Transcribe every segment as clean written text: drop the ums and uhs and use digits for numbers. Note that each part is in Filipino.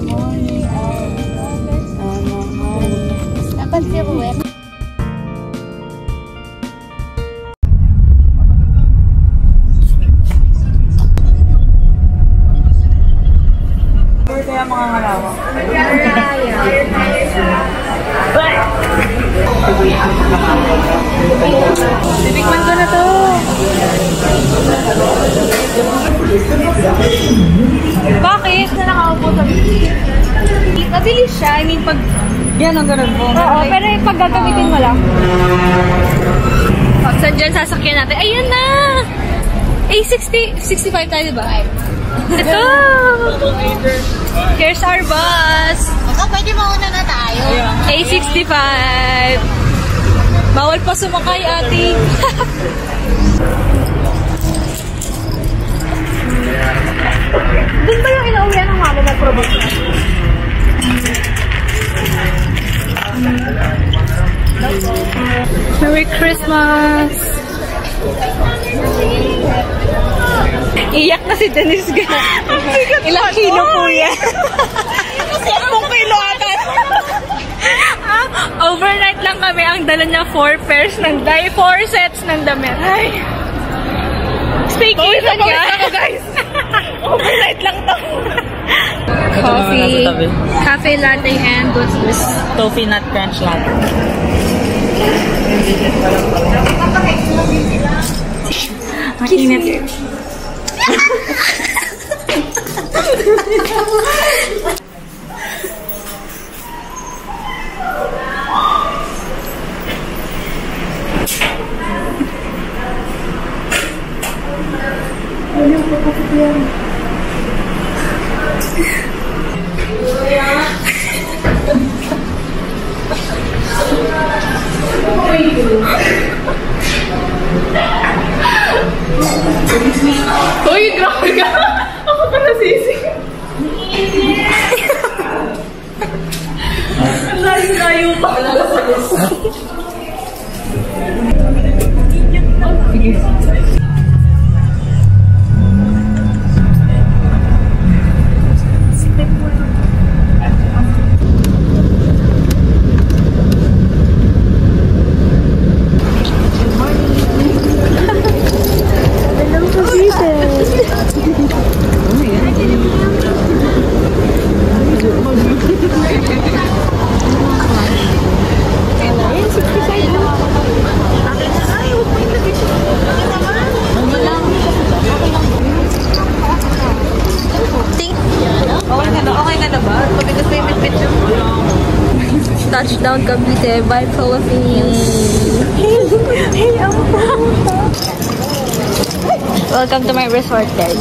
morning. Dapat siruet. Kaya mga ngalawa. Titikman ko na to. Bakit? Na nakaupo sa mabilis siya. I mean, pag... Yan ang ganun po. Oo, pero pag gagamitin mo lang. Saan dyan sasakyan natin? Ayan na! A60, 65 tayo diba? Ito! Here's our bus! Baka pwede mauna na tayo. A65! Bawal pa sumakay, ate. Doon ba yung inauwian ng mama mag-promote? Merry Christmas! Iyak na si Denise ga. Ilang kilo po yan? 10 kilo agad. Overnight lang kami. Ang dala niya 4 pairs ng 4 sets ng damit. Ay! Staycation ka? Guys. Overnight lang to. Coffee, cafe latte, and what's this? Toffee nut crunch latte. Ang init. Uy, grabe ka! Ako pa nasisig. Ang layo pa. Sige. Touchdown Cavite, bye Philippines. Hey, welcome to my resort, guys.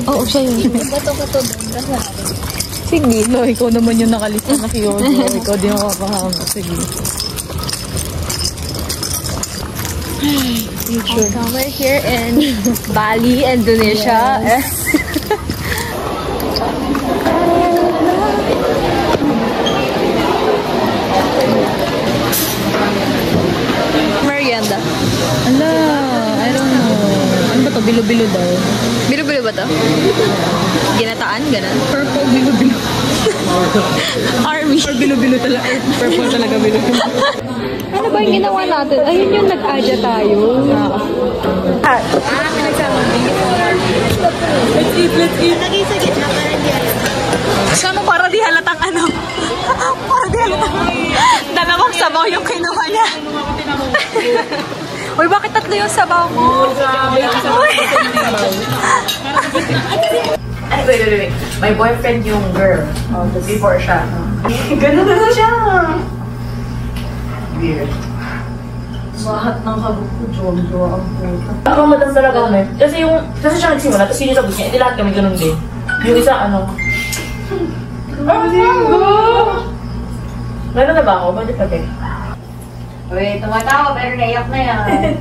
Oo, siya yun. Bato-bato doon. Sige, no, ikaw naman yung nakalista na Kyoto. Ikaw din ang kapahama. Sige. So we're here in Bali, Indonesia. Yes. Merienda. Ala, I don't know. Ano ba to? Bilo-bilo daw. Bilo-bilo ba to? Ginataan? Ganon? Purple bilo-bilo. Army. Or bilo-bilo talaga. Purple talaga bilo-bilo. Ano ba yung ginawa natin? Ayun yung nag-adya tayo. Let's eat, let's eat. Lagay sa gitna para hindi Kano para di halatang ano? Para di halatang. Dalawang sabaw yung kinuha niya. Uy, bakit tatlo yung sabaw mo? Ay, wait. My boyfriend yung girl. Before siya. Ganun na siya. Weird. Lahat ng sabog ko, jowa ang puta. Ako madam talaga kami. Kasi siya nagsimula, tapos yun yung sabog niya. Hindi lahat kami ganun din. Yung isa, ano? Gano'n na ba ako? Bakit pati? Uy, tumatawa pero naiyak na yan.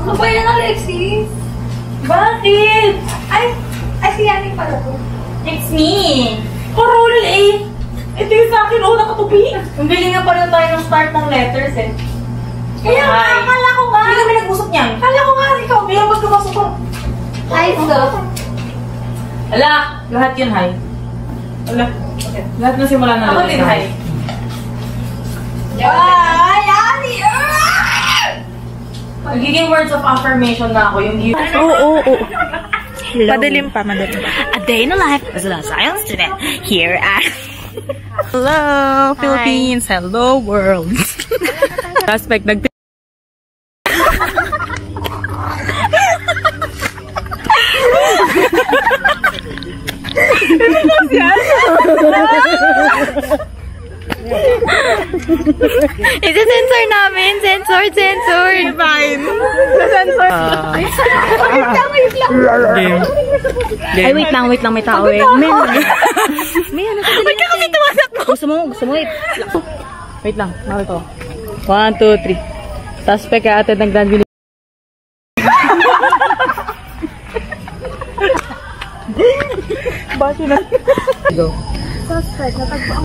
Ano ba yan, Alexis? Bakit? Ay, si Yani pala to. It's me! Kurul eh! Ito yung sa akin, nakatupi. Ang galing nga pala tayo ng start ng letters eh. Kaya nga, akala ko nga. Hindi kami nag-usap niyan. Akala ko nga, ikaw, bilang magkabasok ko. Hi, so. Ala, lahat yun, hi. Ala, okay. Lahat na simula na. Ako din, hi. Ay, Ani! Magiging words of affirmation na ako, yung Oo. Hello. Madalim pa. A day in the life as a science student here at... Hello, Philippines. Hello, world. Aspect nag... Isi-sensor namin. Sensor. Fine. Sensor. Ay, wait lang. May tao eh. May ano ka dali kasi tuwasak mo. Gusto mo. Wait lang. Mawag ko. 1, 2, 3. Suspect ka ate nagdadili. Baso na. Go. Suspect na tagpo.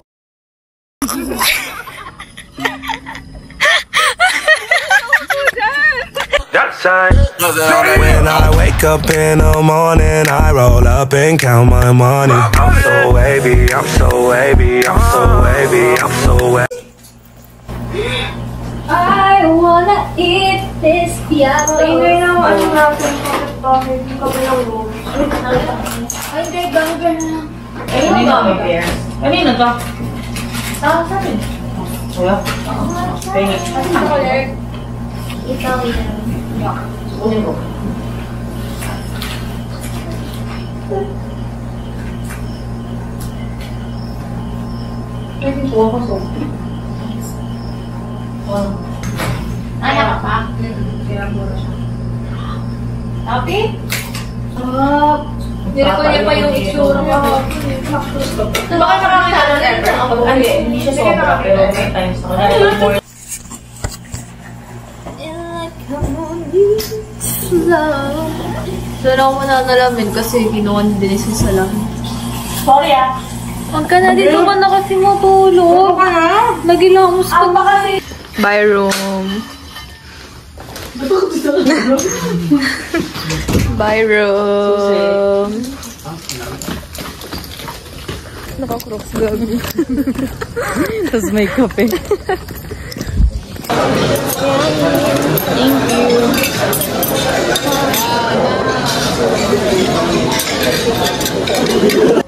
When I wake up in the morning, I roll up and count my money. I'm so wavy, I'm so wavy, I'm so wavy, I'm so wavy. I wanna eat this piano. Ingay na ano natin. Bakit hindi ka pinag-roll? Ay, hindi, burger na lang. Ayun na may pears. Kanina to? Sa akin. Wala? Pengi. Ikaw yun. Unin ko. Pwede po ako so. Ay, ka pa? Kaya po na siya. Happy? Nilako niya pa yung itsura ko. Baka nakakita ng aircon. Hindi siya sobra, pero may times ako. Sana ako mananalamin kasi ginawa ni Denise sa salamin. Sorry ah. Huwag ka na dito ka na kasi matulog. Nagilamos ka pa kasi. Bye room. Bye room. Naka-crocs gabi. Tapos may kape. Thank you.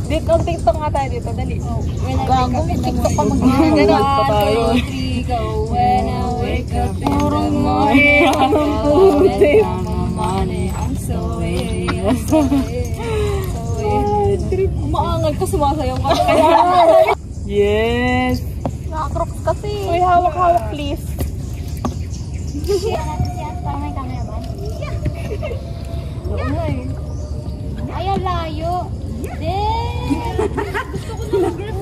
Dito, TikTok nga tayo dito. Dali. Gago, TikTok pa mag-gano'n. 1, 2, 3, go. When I wake up in the morning, I'm so weird. Maangal ka, sumasayaw ka. Yes! Nakakroks kasi. Uy, hawak-hawak please. Parang may camera ba? Ay, layo. Gusto ko na mag-grab